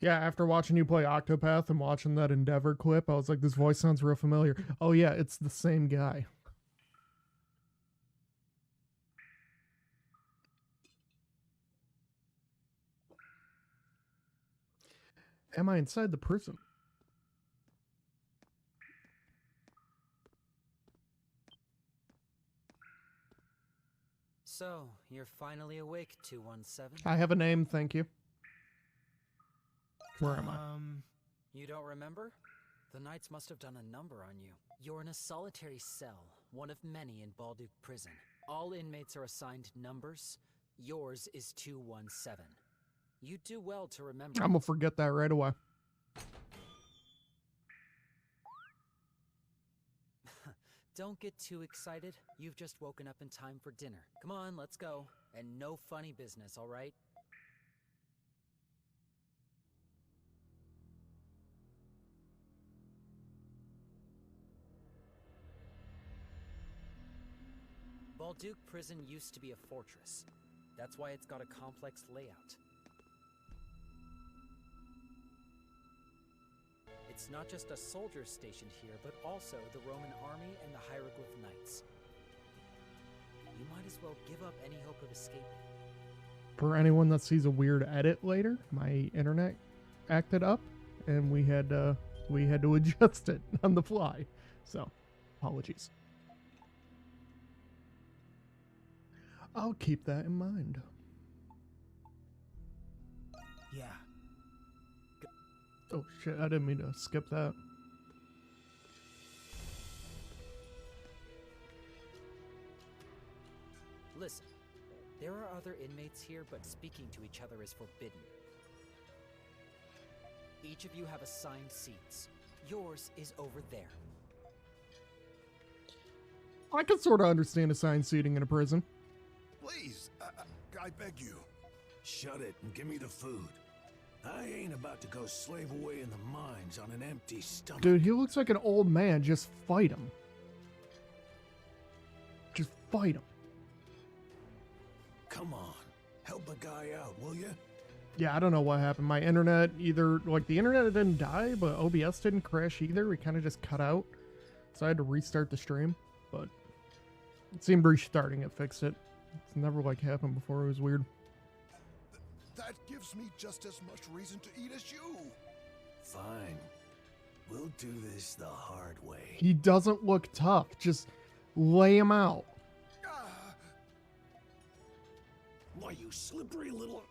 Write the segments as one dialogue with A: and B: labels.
A: Yeah, after watching you play Octopath and watching that Endeavor clip, I was like, this voice sounds real familiar. Oh yeah, it's the same guy. Am I inside the prison?
B: So, you're finally awake, 217?
A: I have a name, thank you. Where am I?
B: You don't remember? The Knights must have done a number on you. You're in a solitary cell, one of many in Balduke Prison. All inmates are assigned numbers. Yours is 217. You do well to remember.
A: I'm gonna forget that right away.
B: Don't get too excited. You've just woken up in time for dinner. Come on, let's go. And no funny business, all right? Balduke Prison used to be a fortress. That's why it's got a complex layout. It's not just a soldier stationed here, but also the Roman army and the Hieroglyph Knights. You might as well give up any hope of escaping.
A: For anyone that sees a weird edit later, my internet acted up, and we had to adjust it on the fly. So, apologies. I'll keep that in mind.
B: Yeah.
A: Oh shit, I didn't mean to skip that.
B: Listen, there are other inmates here, but speaking to each other is forbidden. Each of you have assigned seats. Yours is over there.
A: I can sort of understand assigned seating in a prison.
C: Please, I beg you. Shut it and give me the food. I ain't about to go slave away in the mines on an empty stomach.
A: Dude, he looks like an old man. Just fight him. Just fight him.
C: Come on, help a guy out, will you?
A: Yeah, I don't know what happened. My internet either, like, the internet didn't die, but OBS didn't crash either. We kind of just cut out. So I had to restart the stream, but it seemed restarting it fixed it. It's never, like, happened before. It was weird.
C: That gives me just as much reason to eat as you. Fine. We'll do this the hard way.
A: He doesn't look tough. Just lay him out.
C: Why, you slippery little...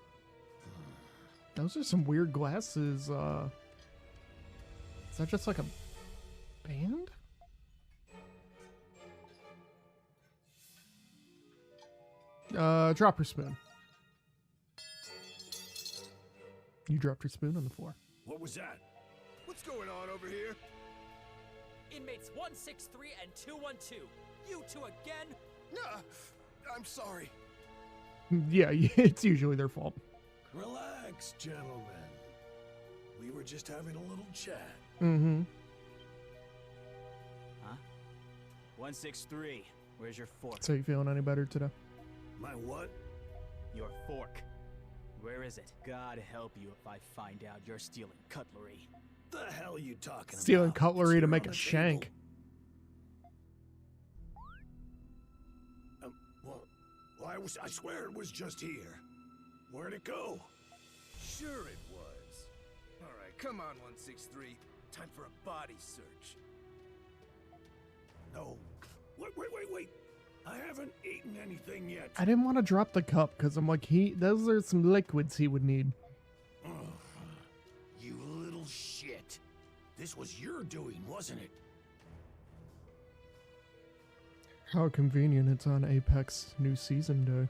A: Those are some weird glasses. Is that just like a band? Drop her spoon. You dropped your spoon on the floor.
C: What was that? What's going on over here?
B: Inmates 163 and 212. You two again?
C: I'm sorry.
A: Yeah, it's usually their fault.
C: Relax, gentlemen. We were just having a little chat.
A: Mm-hmm.
D: Huh? 163. Where's your fork?
A: So you feeling any better today?
C: My what?
D: Your fork. Where is it? God help you if I find out you're stealing cutlery.
C: The hell are you talking
A: Stealing
C: about?
A: cutlery
C: It's
A: to
C: here
A: make
C: on
A: a
C: the
A: shank.
C: table. I swear it was just here. Where'd it go?
E: Sure it was. All right, come on, 163. Time for a body search.
C: No. Wait. I haven't eaten anything yet.
A: I didn't want to drop the cup because I'm like, those are some liquids he would need.
C: Ugh, you little shit. This was your doing, wasn't it?
A: How convenient it's on Apex new season day.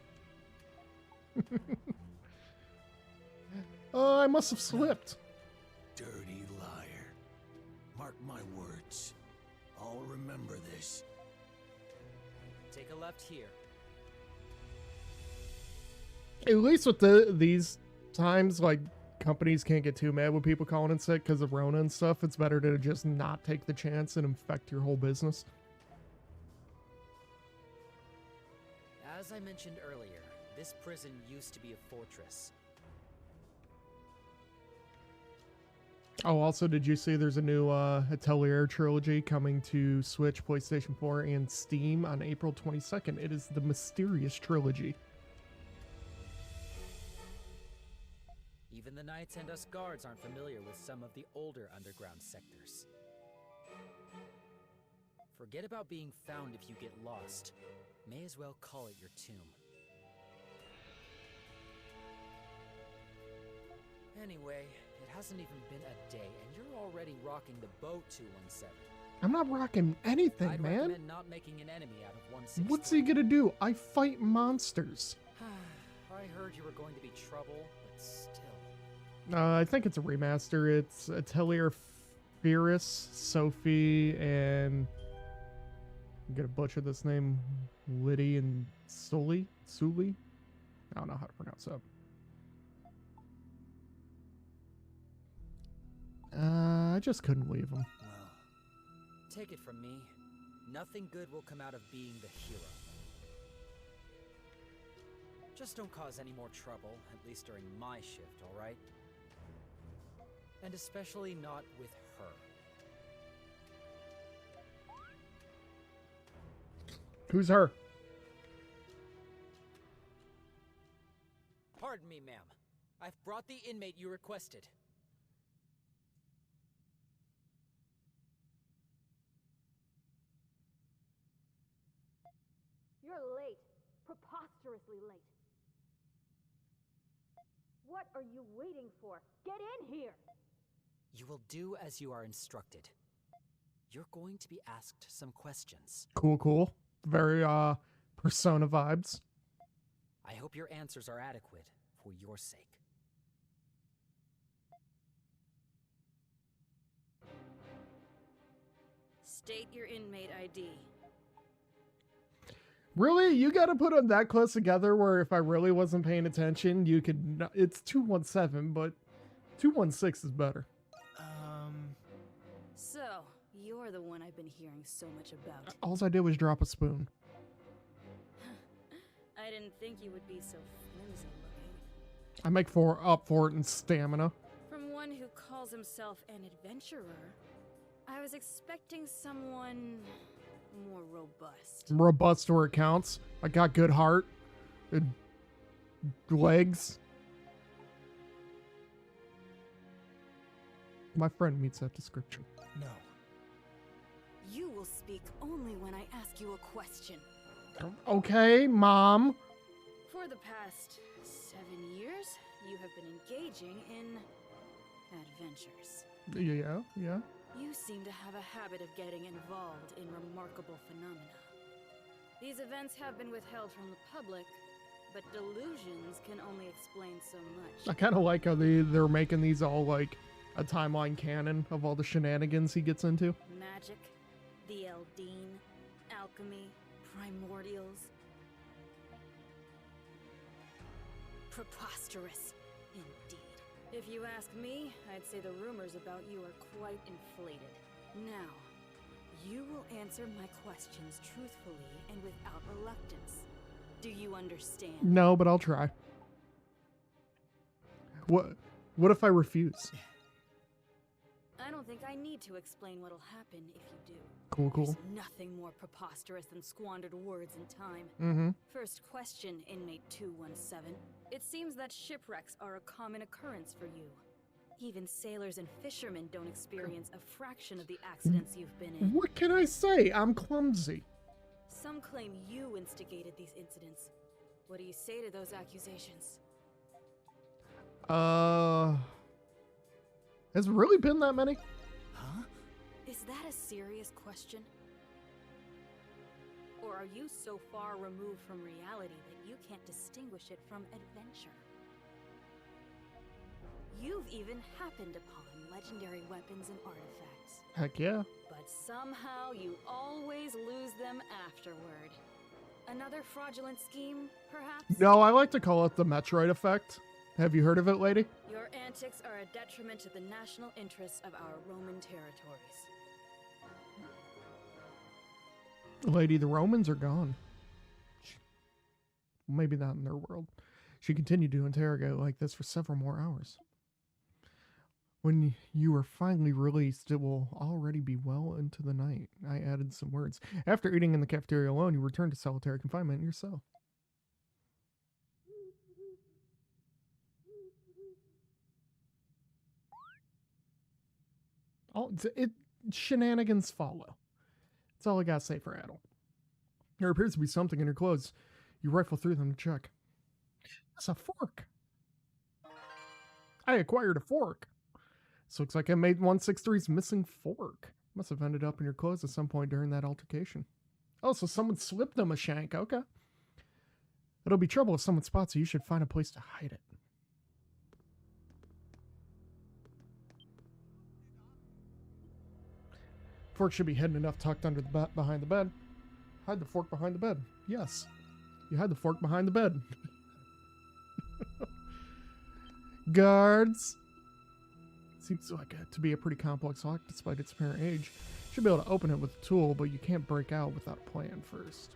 A: Oh, I must have slipped.
C: Dirty liar. Mark my words. I'll remember this.
B: Take a left here.
A: At least with these times, like, companies can't get too mad with people calling in sick because of Rona and stuff. It's better to just not take the chance and infect your whole business.
B: As I mentioned earlier, this prison used to be a fortress.
A: Oh, also, did you see there's a new Atelier trilogy coming to Switch, PlayStation 4, and Steam on April 22nd? It is the Mysterious Trilogy.
B: Even the knights and us guards aren't familiar with some of the older underground sectors. Forget about being found if you get lost. May as well call it your tomb. Anyway, it hasn't even been a day, and you're already rocking the boat 217.
A: I'm not rocking anything,
B: I'd
A: man.
B: recommend not making an enemy out of 163.
A: What's he gonna do? I fight monsters.
B: I heard you were going to be trouble, but still.
A: I think it's a remaster. It's Atelier Fierce, Sophie, and I'm gonna butcher this name, Liddy and Sully. I don't know how to pronounce that. I just couldn't leave him.
B: Well, take it from me, nothing good will come out of being the hero. Just don't cause any more trouble, at least during my shift, alright? And especially not with her.
A: Who's her?
B: Pardon me, ma'am. I've brought the inmate you requested.
F: You're late. Preposterously late. What are you waiting for? Get in here!
B: You will do as you are instructed. You're going to be asked some questions.
A: Cool. Very, Persona vibes.
B: I hope your answers are adequate for your sake.
F: State your inmate ID.
A: Really? You gotta put them that close together where if I really wasn't paying attention, you could... It's 217, but 216 is better.
F: So, you're the one I've been hearing so much about.
A: All I did was drop a spoon.
F: I didn't think you would be so flimsy looking.
A: I make up for it in stamina.
F: From one who calls himself an adventurer, I was expecting someone more robust.
A: Robust where it counts. I got good heart. Good legs. My friend meets that description.
B: No.
F: You will speak only when I ask you a question.
A: Okay, Mom.
F: For the past 7 years, you have been engaging in adventures.
A: Yeah.
F: You seem to have a habit of getting involved in remarkable phenomena. These events have been withheld from the public, but delusions can only explain so
A: I
F: much.
A: kind of like how they're making these all like a timeline canon of all the shenanigans he gets into.
F: Magic, the Eldine, alchemy, primordials. Preposterous, indeed. If you ask me, I'd say the rumors about you are quite inflated. Now, you will answer my questions truthfully and without reluctance. Do you understand?
A: No, but I'll try. What if I refuse?
F: I don't think I need to explain what'll happen if you do.
A: Cool.
F: There's nothing more preposterous than squandered words and time.
A: Mm-hmm.
F: First question, inmate 217. It seems that shipwrecks are a common occurrence for you. Even sailors and fishermen don't experience a fraction of the accidents you've been in.
A: What can I say? I'm clumsy.
F: Some claim you instigated these incidents. What do you say to those accusations?
A: Has it really been that many?
B: Huh?
F: Is that a serious question? Or are you so far removed from reality that you can't distinguish it from adventure? You've even happened upon legendary weapons and artifacts.
A: Heck yeah.
F: But somehow you always lose them afterward. Another fraudulent scheme, perhaps?
A: No, I like to call it the Metroid effect. Have you heard of it, lady?
F: Your antics are a detriment to the national interests of our Roman territories.
A: Lady, the Romans are gone. Maybe not in their world. She continued to interrogate like this for several more hours. When you are finally released, it will already be well into the night. I added some words. After eating in the cafeteria alone, you return to solitary confinement in your cell. Shenanigans follow. That's all I gotta say for Adel. There appears to be something in your clothes. You rifle through them to check. That's a fork. I acquired a fork. This looks like inmate 163's missing fork. Must have ended up in your clothes at some point during that altercation. Oh, so someone slipped them a shank. Okay. It'll be trouble if someone spots you. You should find a place to hide it. Fork should be hidden enough tucked under the behind the bed. Hide the fork behind the bed. Yes. You hide the fork behind the bed. Guards. Seems like it to be a pretty complex lock despite its apparent age. Should be able to open it with a tool, but you can't break out without a plan first.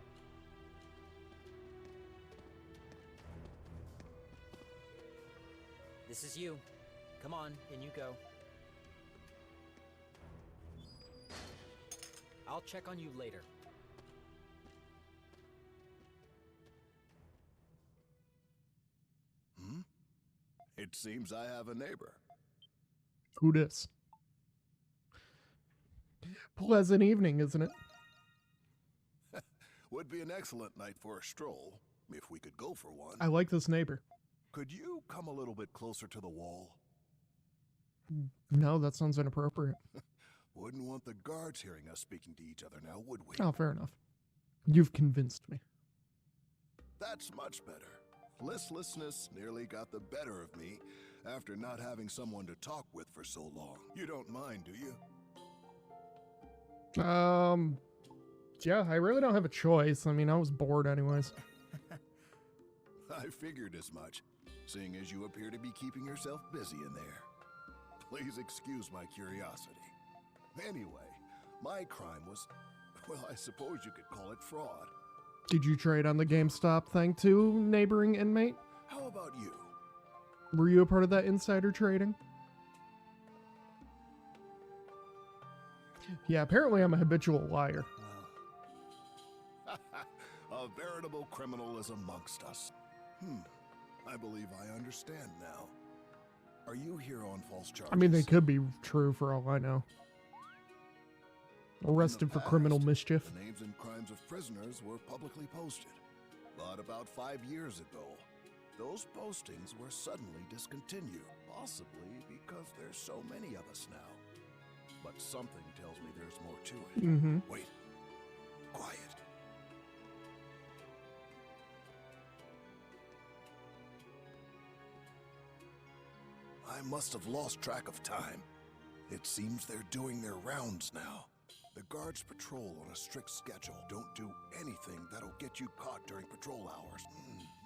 B: This is you. Come on, in you go. I'll check on you later.
C: It seems I have a neighbor.
A: Who dis? Pleasant evening, isn't it?
C: Would be an excellent night for a stroll, if we could go for one.
A: I like this neighbor.
C: Could you come a little bit closer to the wall?
A: No, that sounds inappropriate.
C: Wouldn't want the guards hearing us speaking to each other now, would we?
A: Oh, fair enough. You've convinced me.
C: That's much better. Listlessness nearly got the better of me after not having someone to talk with for so long. You don't mind, do you?
A: Yeah, I really don't have a choice. I mean, I was bored anyways.
C: I figured as much, seeing as you appear to be keeping yourself busy in there. Please excuse my curiosity. Anyway, my crime was, well, I suppose you could call it fraud.
A: Did you trade on the GameStop thing too, neighboring inmate?
C: How about you?
A: Were you a part of that insider trading? Yeah, apparently I'm a habitual liar.
C: A veritable criminal is amongst us. I believe I understand now. Are you here on false charges?
A: I mean, they could be true for all I know. Arrested for criminal mischief.
C: The names and crimes of prisoners were publicly posted. But about 5 years ago, those postings were suddenly discontinued. Possibly because there's so many of us now. But something tells me there's more to it. Wait. Quiet. I must have lost track of time. It seems they're doing their rounds now. The guards patrol on a strict schedule. Don't do anything that'll get you caught during patrol hours.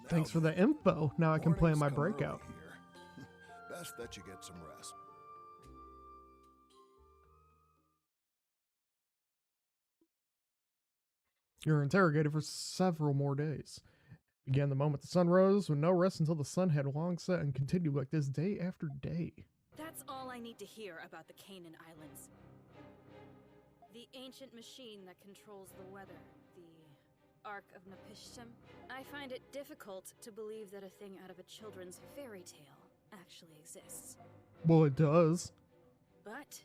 A: Thanks for the info. Now I can plan my breakout.
C: Best that you get some rest.
A: You're interrogated for several more days. Began the moment the sun rose, with no rest until the sun had long set, and continued like this day after day.
F: That's all I need to hear about the Canaan Islands. The ancient machine that controls the weather, the Ark of Napishtim. I find it difficult to believe that a thing out of a children's fairy tale actually exists.
A: Well, it does.
F: But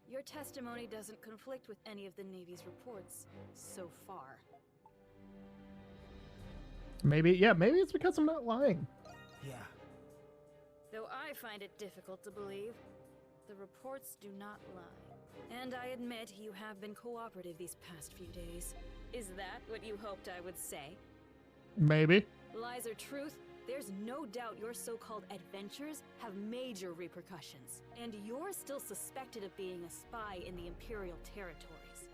F: your testimony doesn't conflict with any of the Navy's reports so far.
A: Maybe it's because I'm not lying.
D: Yeah.
F: Though I find it difficult to believe, the reports do not lie. And I admit you have been cooperative these past few days. Is that what you hoped I would say?
A: Maybe.
F: Lies or truth, there's no doubt your so-called adventures have major repercussions. And you're still suspected of being a spy in the Imperial territories.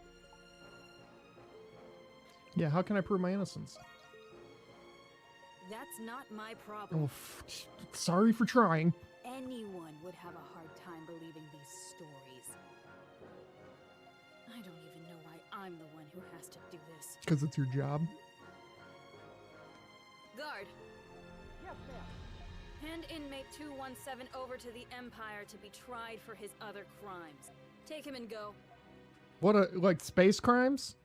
A: Yeah, how can I prove my innocence?
F: That's not my problem.
A: Oh, sorry for trying.
F: Anyone would have a hard time believing these stories. I don't even know why I'm the one who has to do this.
A: Because it's your job.
F: Guard!
D: Yes, ma'am.
F: Hand inmate 217 over to the Empire to be tried for his other crimes. Take him and go.
A: What, like space crimes?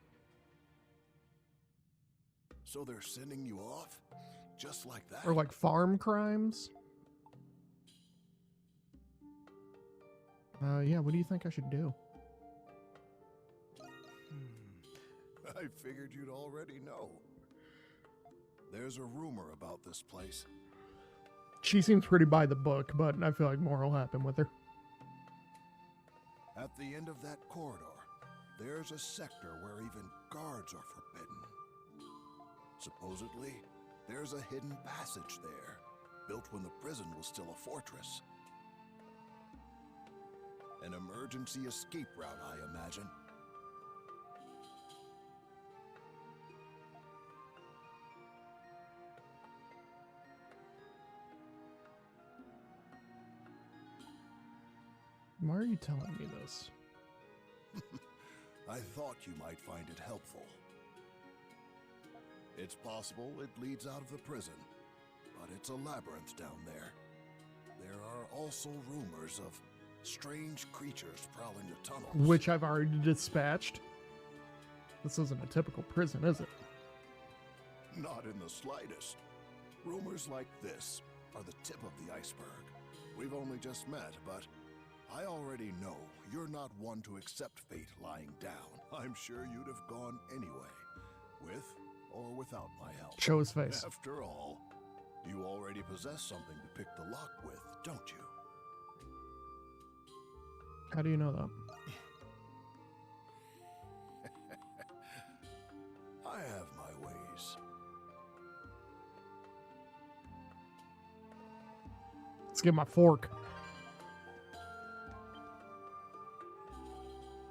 C: So they're sending you off? Just like that?
A: Or like farm crimes? Yeah, what do you think I should do?
C: I figured you'd already know. There's a rumor about this place.
A: She seems pretty by the book, but I feel like more will happen with her.
C: At the end of that corridor, there's a sector where even guards are forbidden. Supposedly, there's a hidden passage there, built when the prison was still a fortress. An emergency escape route, I imagine.
A: Why are you telling me this?
C: I thought you might find it helpful. It's possible it leads out of the prison, but it's a labyrinth down there. There are also rumors of strange creatures prowling the tunnels.
A: Which I've already dispatched. This isn't a typical prison, is it?
C: Not in the slightest. Rumors like this are the tip of the iceberg. We've only just met, but I already know you're not one to accept fate lying down. I'm sure you'd have gone anyway, with or without my help.
A: Show his face.
C: After all, you already possess something to pick the lock with, don't you?
A: How do you know that?
C: I have my ways.
A: Let's get my fork.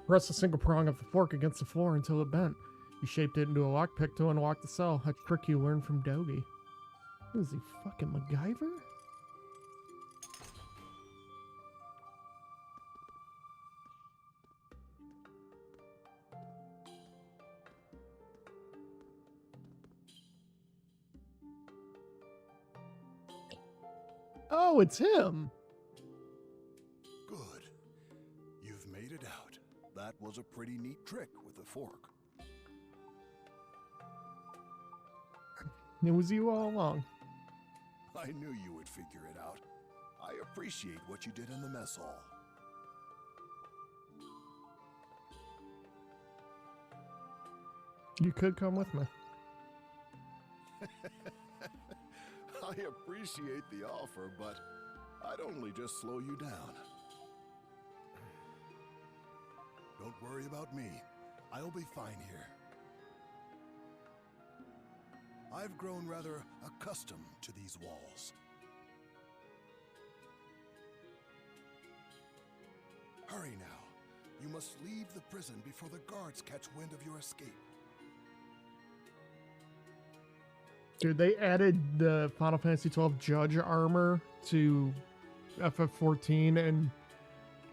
A: Press the single prong of the fork against the floor until it bent. You shaped it into a lockpick to unlock the cell. A trick you learned from Dogi. What is he, fucking MacGyver? Oh, it's him.
C: Good. You've made it out. That was a pretty neat trick with a fork.
A: It was you all along.
C: I knew you would figure it out. I appreciate what you did in the mess hall.
A: You could come with me.
C: I appreciate the offer, but I'd only just slow you down. Don't worry about me. I'll be fine here. I've grown rather accustomed to these walls. Hurry now. You must leave the prison before the guards catch wind of your escape.
A: Dude, they added the Final Fantasy XII Judge armor to FF14, and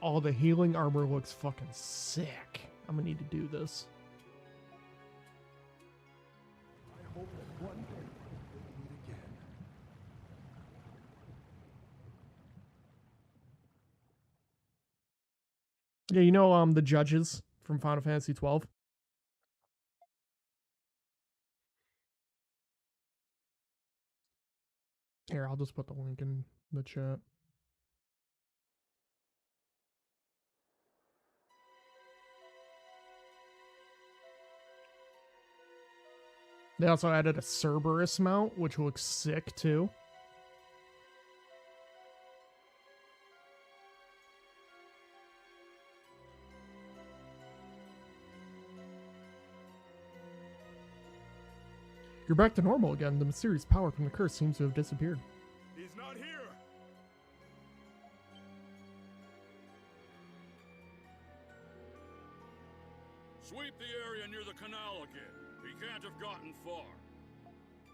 A: all the healing armor looks fucking sick. I'm gonna need to do this.
C: I hope that one day we'll meet again.
A: Yeah, you know the judges from Final Fantasy XII? Here, I'll just put the link in the chat. They also added a Cerberus mount, which looks sick too. You're back to normal again. The mysterious power from the curse seems to have disappeared.
E: He's not here!
G: Sweep the area near the canal again. He can't have gotten far.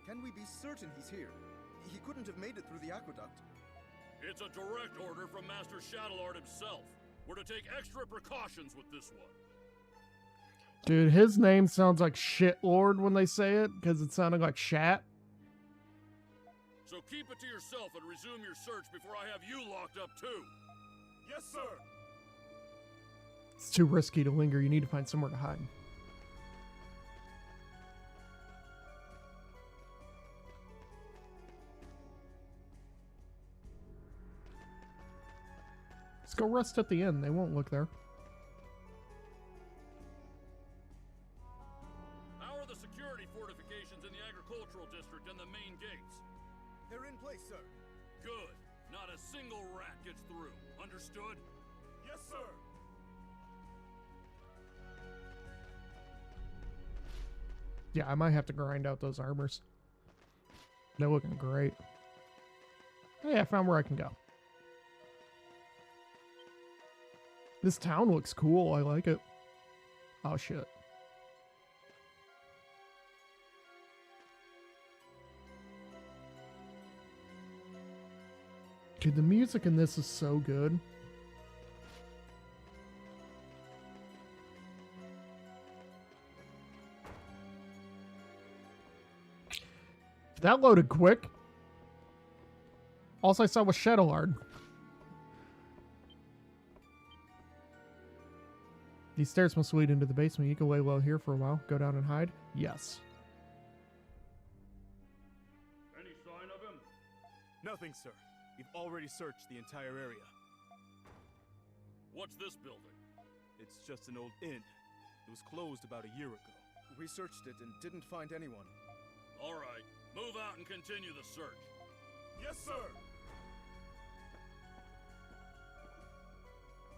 H: Can we be certain he's here? He couldn't have made it through the aqueduct.
G: It's a direct order from Master Shadowlord himself. We're to take extra precautions with this one.
A: Dude, his name sounds like Shitlord when they say it, because it sounded like Shat.
G: So keep it to yourself and resume your search before I have you locked up too.
E: Yes, sir.
A: It's too risky to linger. You need to find somewhere to hide. Let's go rest at the inn. They won't look there.
G: How are the security fortifications in the agricultural district and the main gates?
E: They're in place, sir.
G: Good. Not a single rat gets through. Understood?
E: Yes, sir.
A: Yeah, I might have to grind out those armors. They're looking great. Hey, I found where I can go. This town looks cool. I like it. Oh, shit. Dude, the music in this is so good. That loaded quick. All I saw was Shadowlord. These stairs must lead into the basement. You can lay low here for a while. Go down and hide. Yes.
G: Any sign of him?
D: Nothing, sir. We've already searched the entire area.
G: What's this building?
D: It's just an old inn. It was closed about a year ago.
H: We searched it and didn't find anyone.
G: All right. Move out and continue the search.
E: Yes, sir.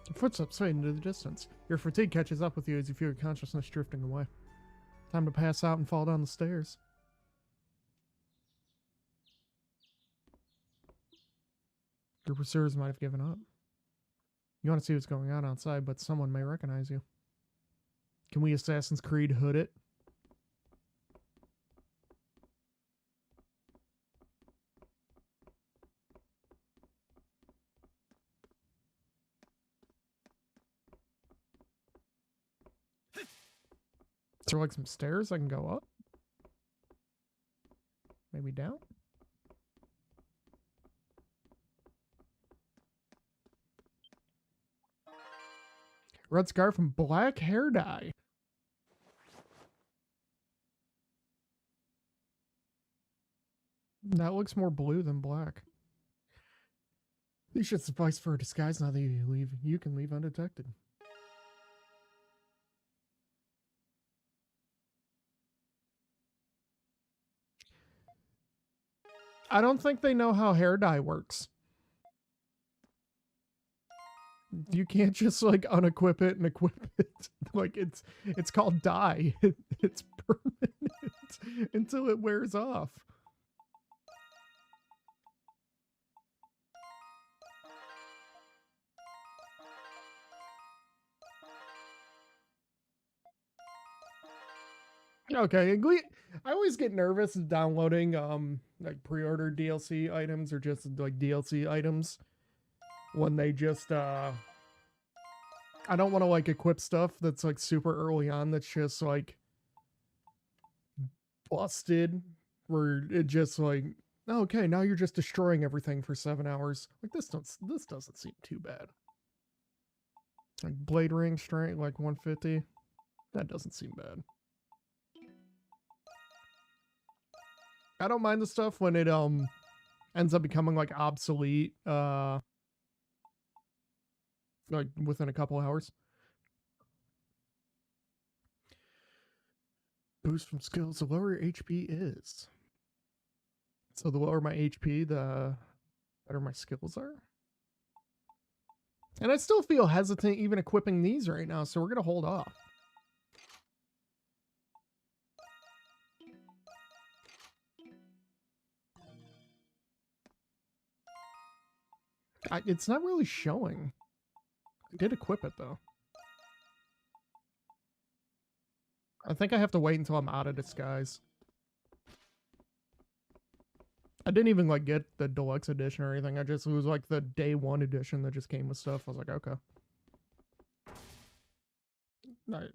A: Your footsteps fade into the distance. Your fatigue catches up with you as you feel your consciousness drifting away. Time to pass out and fall down the stairs. Your pursuers might have given up. You want to see what's going on outside, but someone may recognize you. Can we Assassin's Creed hood it? Is there like some stairs I can go up? Maybe down? Red scarf and black hair dye. That looks more blue than black. These should suffice for a disguise now that you can leave undetected. I don't think they know how hair dye works. You can't just like unequip it and equip it. Like it's called dye. It's permanent until it wears off. Okay, I always get nervous downloading like pre-order DLC items or just like DLC items when they just I don't want to like equip stuff that's like super early on that's just like busted where it just like, okay, now you're just destroying everything for 7 hours. Like this doesn't seem too bad. Like blade ring strength like 150. That doesn't seem bad. I don't mind the stuff when it ends up becoming like obsolete like within a couple hours. Boost from skills, the lower your HP is. So the lower my HP, the better my skills are. And I still feel hesitant even equipping these right now, so we're gonna hold off. It's not really showing. I did equip it though. I think I have to wait until I'm out of disguise. I didn't even like get the deluxe edition or anything. It was like the day one edition that just came with stuff. I was like, okay.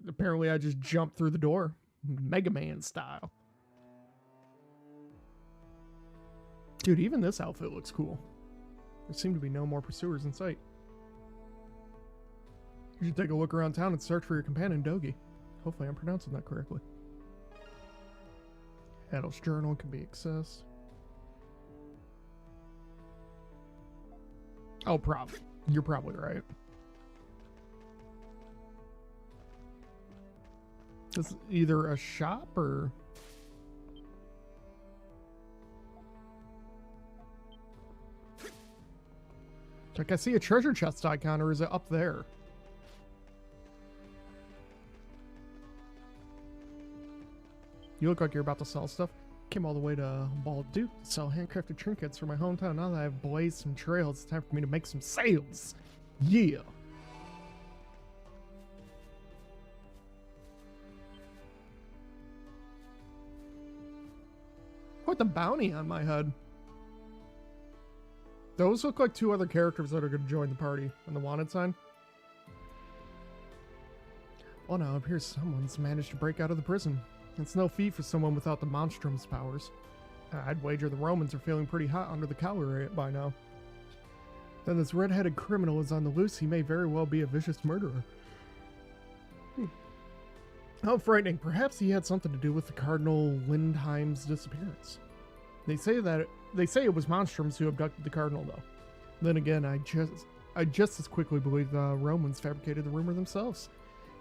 A: Apparently I just jumped through the door. Mega Man style. Dude, even this outfit looks cool. There seem to be no more pursuers in sight. You should take a look around town and search for your companion, Dogi. Hopefully I'm pronouncing that correctly. Adolf's journal can be accessed. Oh, probably. You're probably right. This is either a shop or... Like, I see a treasure chest icon, or is it up there? You look like you're about to sell stuff. Came all the way to Balduke to sell handcrafted trinkets for my hometown. Now that I've blazed some trails, it's time for me to make some sales. Yeah. Put the bounty on my head. Those look like two other characters that are going to join the party on the wanted sign. Well, now it appears someone's managed to break out of the prison. It's no feat for someone without the Monstrums powers. I'd wager the Romans are feeling pretty hot under the collar by now. Then this red-headed criminal is on the loose. He may very well be a vicious murderer. How frightening. Perhaps he had something to do with the Cardinal Lindheim's disappearance. They say it was Monstrums who abducted the Cardinal, though. Then again, I just as quickly believe the Romans fabricated the rumor themselves.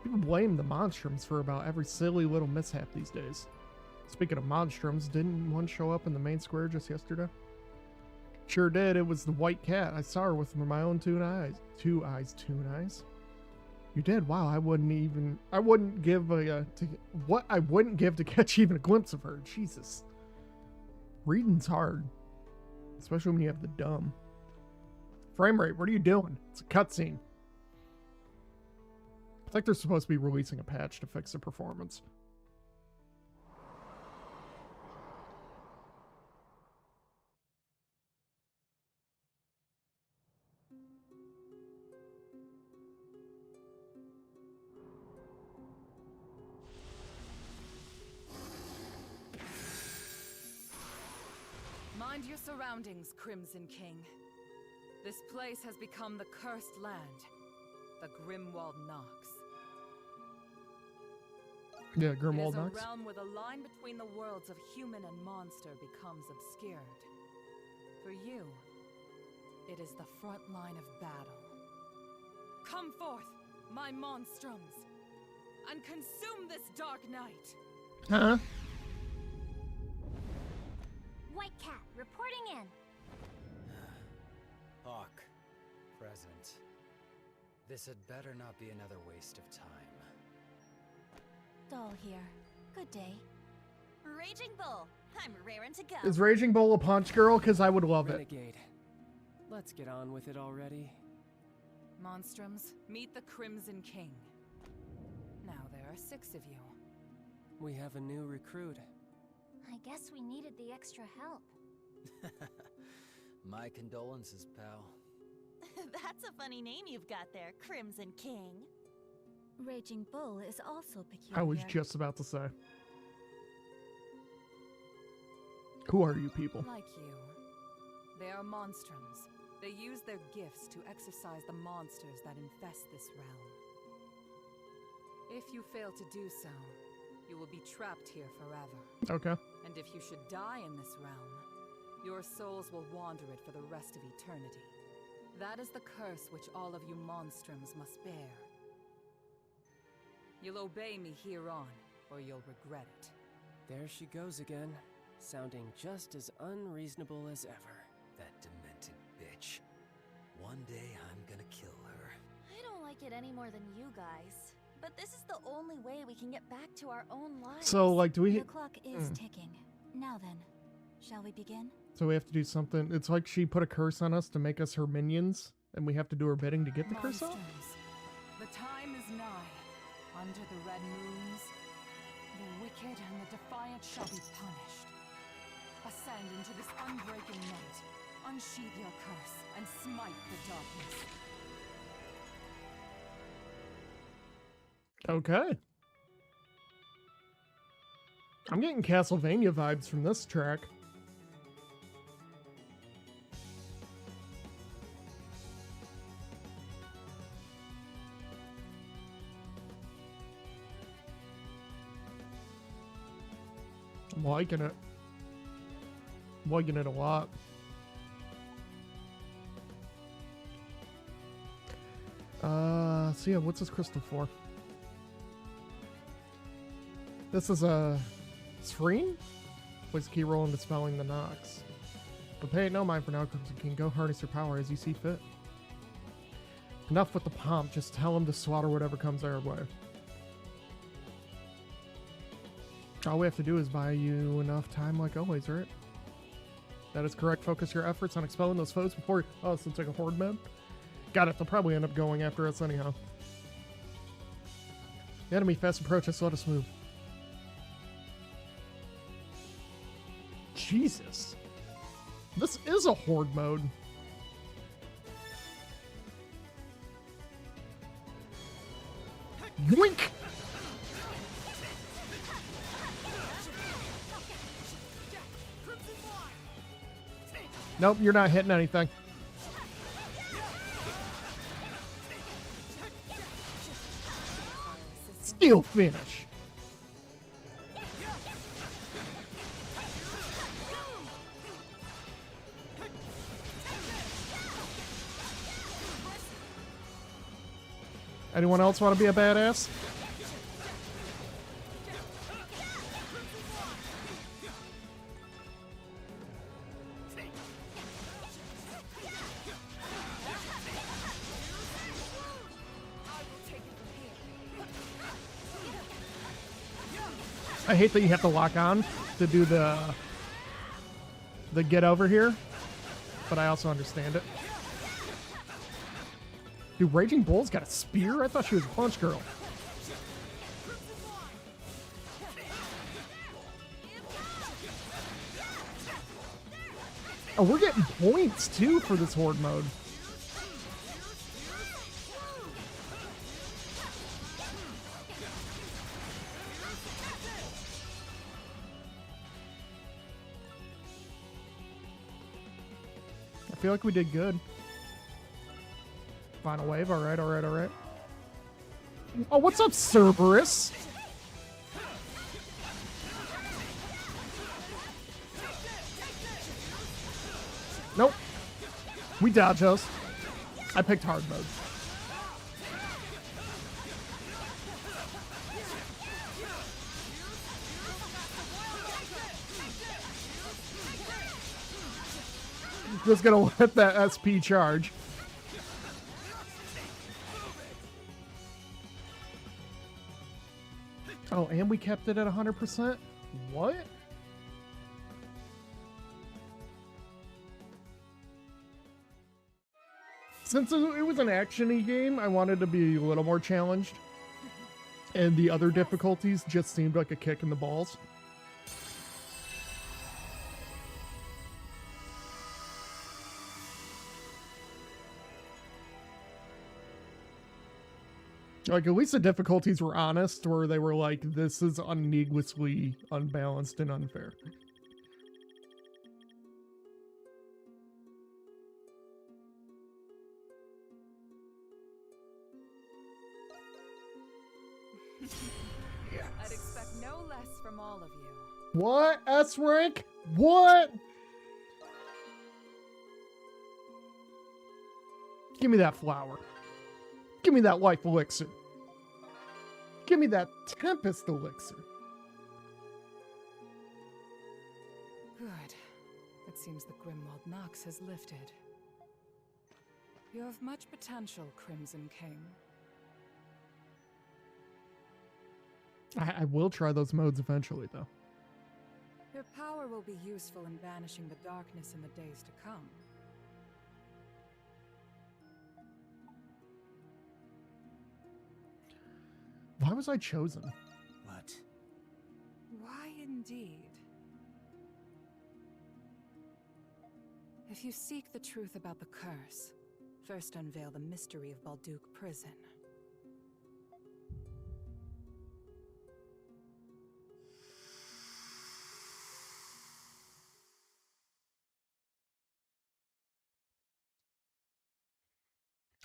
A: People blame the Monstrums for about every silly little mishap these days. Speaking of Monstrums, didn't one show up in the main square just yesterday? Sure did. It was the white cat. I saw her with my own two eyes. Two eyes? You did? Wow, I wouldn't give to catch even a glimpse of her. Jesus. Reading's hard. Especially when you have the dumb. Frame rate, what are you doing? It's a cutscene. I think they're supposed to be releasing a patch to fix the performance.
F: Mind your surroundings, Crimson King. This place has become the cursed land. The Grimwald Nox.
A: Yeah, Grimwald
F: Nox. It is
A: Nox.
F: a realm where the line between the worlds of human and monster becomes obscured. For you, it is the front line of battle. Come forth, my Monstrums, and consume this dark night!
A: Huh?
I: White Cat, reporting in.
B: Hawk, present. This had better not be another waste of time.
I: Doll here. Good day. Raging Bull, I'm raring to go.
A: Is Raging Bull a punch girl? Because I would love it.
J: Renegade. Let's get on with it already.
F: Monstrums, meet the Crimson King. Now there are 6 of you.
J: We have a new recruit.
I: I guess we needed the extra help.
B: My condolences, pal.
I: That's a funny name you've got there, Crimson King. Raging Bull is also peculiar.
A: I was just about to say. Who are you people?
F: Like you. They are Monstrums. They use their gifts to exorcise the monsters that infest this realm. If you fail to do so, you will be trapped here forever.
A: Okay.
F: And if you should die in this realm, your souls will wander it for the rest of eternity. That is the curse which all of you Monstrums must bear. You'll obey me here on, or you'll regret it.
J: There she goes again, sounding just as unreasonable as ever.
B: That demented bitch. One day I'm gonna kill her.
I: I don't like it any more than you guys. But this is the only way we can get back to our own lives.
A: So, like, do we...
I: The clock is ticking. Now then, shall we begin?
A: So we have to do something. It's like she put a curse on us to make us her minions, and we have to do her bidding to get the curse off?
F: The time is nigh. Under the red moons, the wicked and the defiant shall be punished. Ascend into this unbreaking night. Unsheathe your curse and smite the darkness.
A: Okay. I'm getting Castlevania vibes from this track. I'm liking it. I'm liking it a lot. So yeah, what's this crystal for? This is a screen? Place a key role in dispelling the knocks. But pay it no mind for now, Crimson King. Go harness your power as you see fit. Enough with the pomp, just tell him to slaughter whatever comes our way. All we have to do is buy you enough time like always, right? That is correct. Focus your efforts on expelling those foes before... Oh, so it's like a horde mode? Got it. They'll probably end up going after us anyhow. The enemy fast approach us, let us move. Jesus. This is a horde mode. Yoink! Nope, you're not hitting anything. Steel finish. Anyone else want to be a badass? I hate that you have to lock on to do the get over here, but I also understand it. Dude, Raging Bull's got a spear? I thought she was a punch girl. Oh, we're getting points too for this horde mode. I feel like we did good. Final wave. All right, all right, all right. Oh, what's up, Cerberus? Nope. We dodge those. I picked hard mode. Just gonna let that SP charge. Oh, and we kept it at 100%? What? Since it was an action-y game, I wanted to be a little more challenged. And the other difficulties just seemed like a kick in the balls. Like, at least the difficulties were honest, where they were like, this is unneedlessly unbalanced and unfair.
K: Yes. I'd expect no less from all of you.
A: What? S rank? What? Give me that flower. Give me that life elixir. Give me that Tempest elixir.
K: Good. It seems the Grimwald Nox has lifted. You have much potential, Crimson King.
A: I will try those modes eventually, though.
K: Your power will be useful in banishing the darkness in the days to come.
A: Why was I chosen?
D: What?
K: Why indeed? If you seek the truth about the curse, first unveil the mystery of Balduke Prison.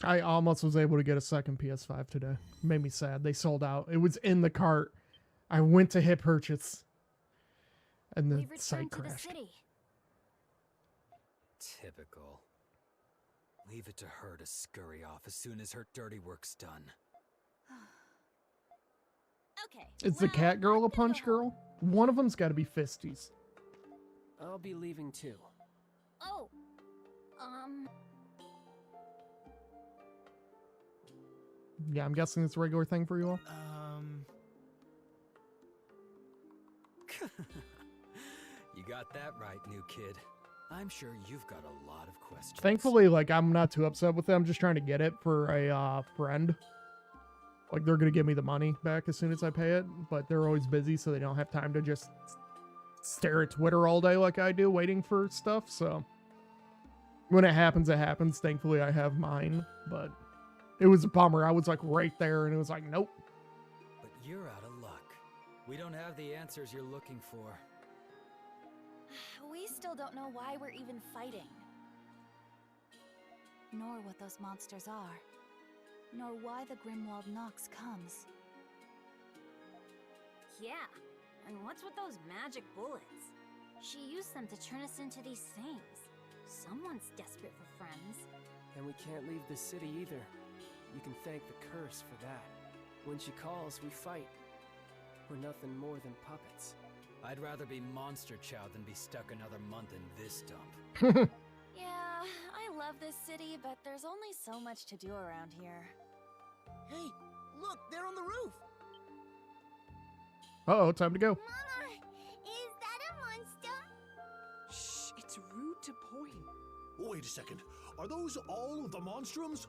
A: I almost was able to get a second PS5 today. Made me sad. They sold out. It was in the cart. I went to hit purchase. And the
F: We've
A: site
F: returned to the
A: crashed.
F: city.
B: Typical. Leave it to her to scurry off as soon as her dirty work's done.
F: Okay.
A: Is the cat girl a punch girl? One of them's got to be Fisties.
J: I'll be leaving too.
F: Oh.
A: Yeah, I'm guessing it's a regular thing for you all.
B: You got that right, new kid. I'm sure you've got a lot of questions.
A: Thankfully, like, I'm not too upset with it. I'm just trying to get it for a friend. Like, they're going to give me the money back as soon as I pay it, but they're always busy, so they don't have time to just stare at Twitter all day like I do, waiting for stuff, so when it happens, it happens. Thankfully, I have mine, but it was a bummer. I was, like, right there, and it was like, nope.
B: But you're out of luck. We don't have the answers you're looking for.
I: We still don't know why we're even fighting. Nor what those monsters are. Nor why the Grimwald Nox comes.
F: Yeah. And what's with those magic bullets? She used them to turn us into these things. Someone's desperate for friends.
J: And we can't leave the city either. You can thank the curse for that. When she calls, we fight. We're nothing more than puppets.
B: I'd rather be Monster Chow than be stuck another month in this dump.
I: Yeah, I love this city, but there's only so much to do around here.
H: Hey, look, they're on the roof.
A: Uh-oh, time to go.
L: Mama, is that a monster?
K: Shh, it's rude to point.
M: Wait a second. Are those all of the Monstrums?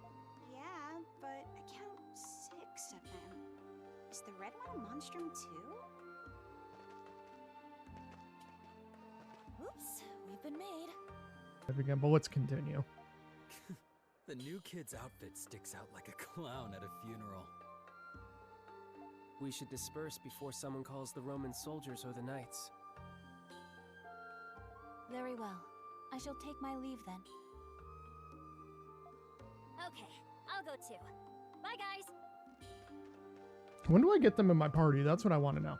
L: Yeah, but I count 6 of them. Is the red one a monstrum too?
I: Oops, we've been made.
A: Again, but let's continue.
B: The new kid's outfit sticks out like a clown at a funeral.
J: We should disperse before someone calls the Roman soldiers or the knights.
I: Very well. I shall take my leave then.
F: Okay, I'll go too. Bye, guys.
A: When do I get them in my party? That's what I want to know.